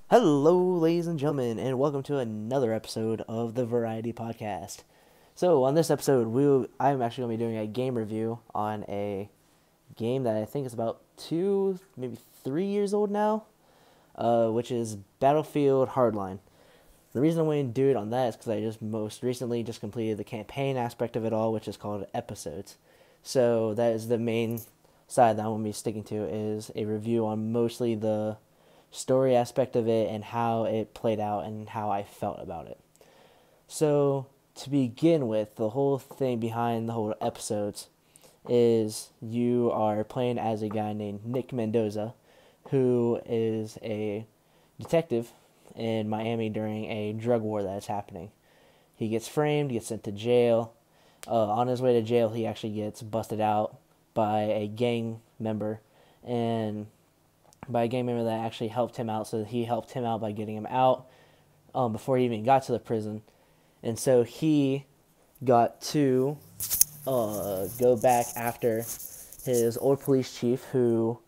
Hello, ladies and gentlemen, and welcome to another episode of the Variety Podcast. So, on this episode, I'm actually going to be doing a game review on a game that I think is about 3 years old now, which is Battlefield Hardline. The reason I'm going to do it on that is because I just most recently just completed the campaign aspect of it all, which is called episodes. So, that is the main side that I'm going to be sticking to, is a review on mostly the story aspect of it and how it played out and how I felt about it. So, to begin with, the whole thing behind the whole episodes is you are playing as a guy named Nick Mendoza, who is a detective in Miami during a drug war that is happening. He gets framed, gets sent to jail. On his way to jail, he actually gets busted out by a gang member, and by a gang member that actually helped him out. So he helped him out by getting him out before he even got to the prison. And so he got to go back after his old police chief, who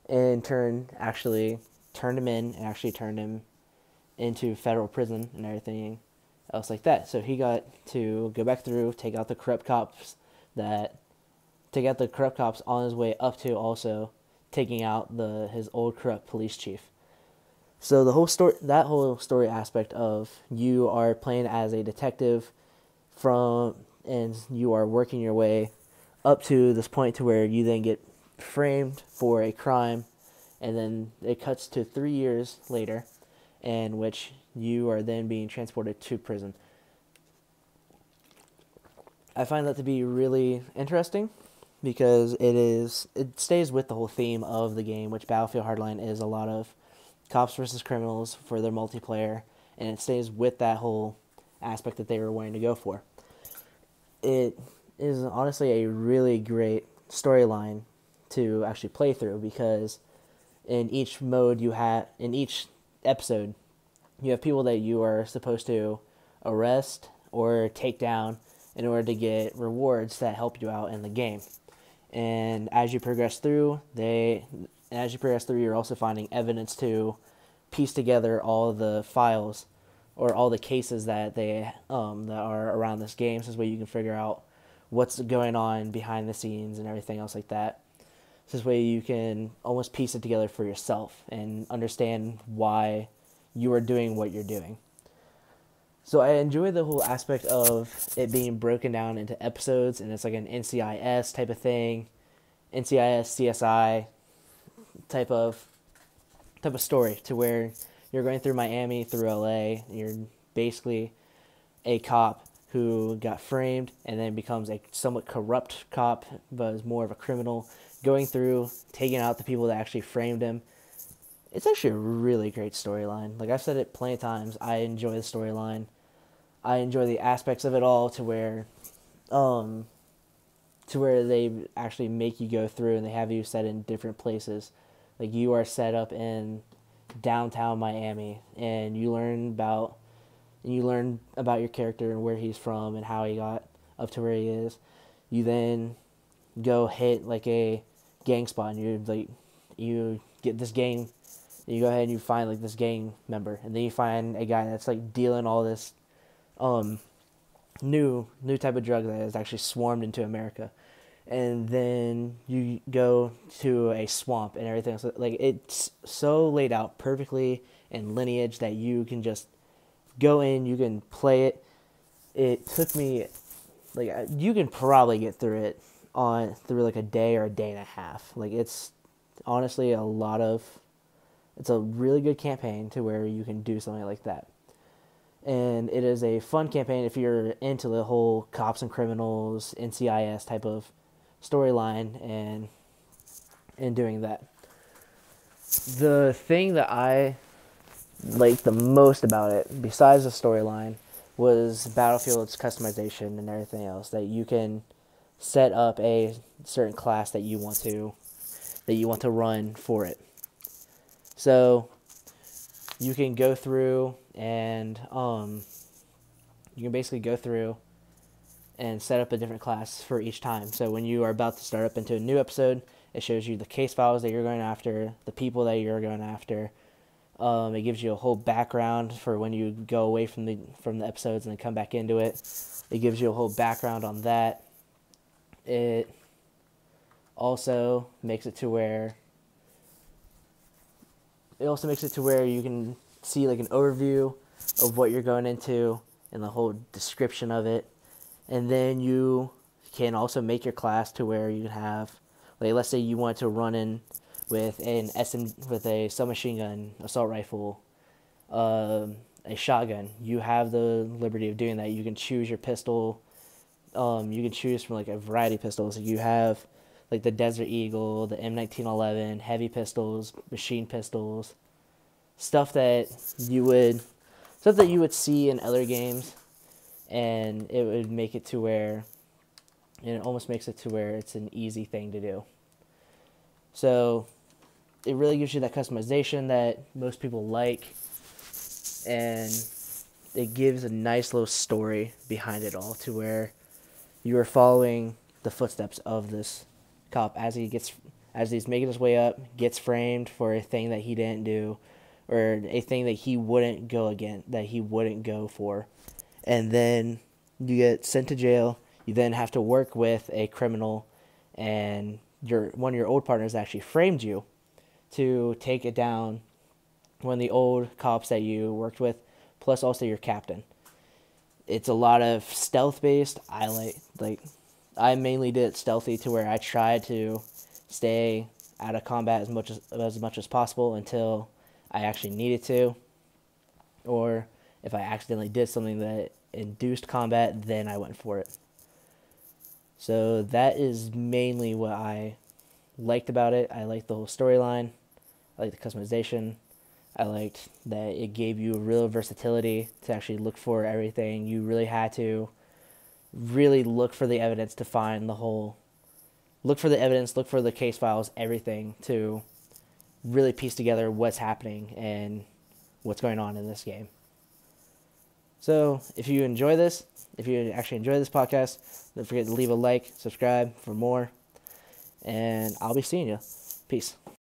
in turn actually turned him in and actually turned him into federal prison and everything else like that. So he got to go back through, take out the corrupt cops on his way up to also taking out his old corrupt police chief. So that whole story aspect of you are playing as a detective and you are working your way up to this point to where you then get framed for a crime, and then it cuts to 3 years later, in which you are then being transported to prison. I find that to be really interesting because it stays with the whole theme of the game, which Battlefield Hardline is a lot of cops versus criminals for their multiplayer, and it stays with that whole aspect that they were wanting to go for. It is honestly a really great storyline to actually play through, because in each episode, you have people that you are supposed to arrest or take down in order to get rewards that help you out in the game. And as you progress through, you're also finding evidence to piece together all the files or all the cases that that are around this game. So this way you can figure out what's going on behind the scenes and everything else like that. So this way you can almost piece it together for yourself and understand why you are doing what you're doing. So I enjoy the whole aspect of it being broken down into episodes, and it's like an NCIS type of thing, NCIS, CSI type of story, to where you're going through Miami, through LA, and you're basically a cop who got framed and then becomes a somewhat corrupt cop, but is more of a criminal, going through, taking out the people that actually framed him. It's actually a really great storyline. Like I've said it plenty of times, I enjoy the storyline. I enjoy the aspects of it all to where they actually make you go through and they have you set in different places. Like you are set up in downtown Miami, and you learn about your character and where he's from and how he got up to where he is. You then go hit like a gang spot, and you get this gang. You go ahead and you find like this gang member, and then you find a guy that's like dealing all this new type of drug that has actually swarmed into America. And then you go to a swamp and everything. So like it's so laid out perfectly in lineage that you can just go in, you can play it. It took me like you can probably get through it through like a day or a day and a half. Like it's honestly it's a really good campaign to where you can do something like that. And it is a fun campaign if you're into the whole cops and criminals, NCIS type of storyline and doing that. The thing that I liked the most about it, besides the storyline, was Battlefield's customization and everything else. That you can set up a certain class that you want to run for it. So you can go through and you can basically go through and set up a different class for each time. So when you are about to start up into a new episode, it shows you the case files that you're going after, the people that you're going after, It gives you a whole background for when you go away from the episodes and then come back into it. It gives you a whole background on that. It also makes it to where you can see like an overview of what you're going into and the whole description of it. And then you can also make your class to where you can have, like, let's say you want to run in with a submachine gun, assault rifle, a shotgun. You have the liberty of doing that. You can choose your pistol. You can choose from like a variety of pistols. You have like the Desert Eagle, the M1911, heavy pistols, machine pistols, stuff that you would see in other games, and it would make it to where, and it almost makes it to where it's an easy thing to do. So it really gives you that customization that most people like, and it gives a nice little story behind it all to where you are following the footsteps of this cop as he's making his way up, gets framed for a thing that he didn't do, or a thing that he wouldn't go for. And then you get sent to jail. You then have to work with a criminal, and one of your old partners actually framed you to take it down, one of the old cops that you worked with, plus also your captain. It's a lot of stealth based. I mainly did it stealthy to where I tried to stay out of combat as much as possible until I actually needed to, or if I accidentally did something that induced combat, then I went for it. So that is mainly what I liked about it. I liked the whole storyline. I liked the customization. I liked that it gave you real versatility to actually look for everything. You really had to really look for the evidence to find look for the case files, everything, to really piece together what's happening and what's going on in this game. So if you actually enjoy this podcast, don't forget to leave a like, subscribe for more, and I'll be seeing you. Peace.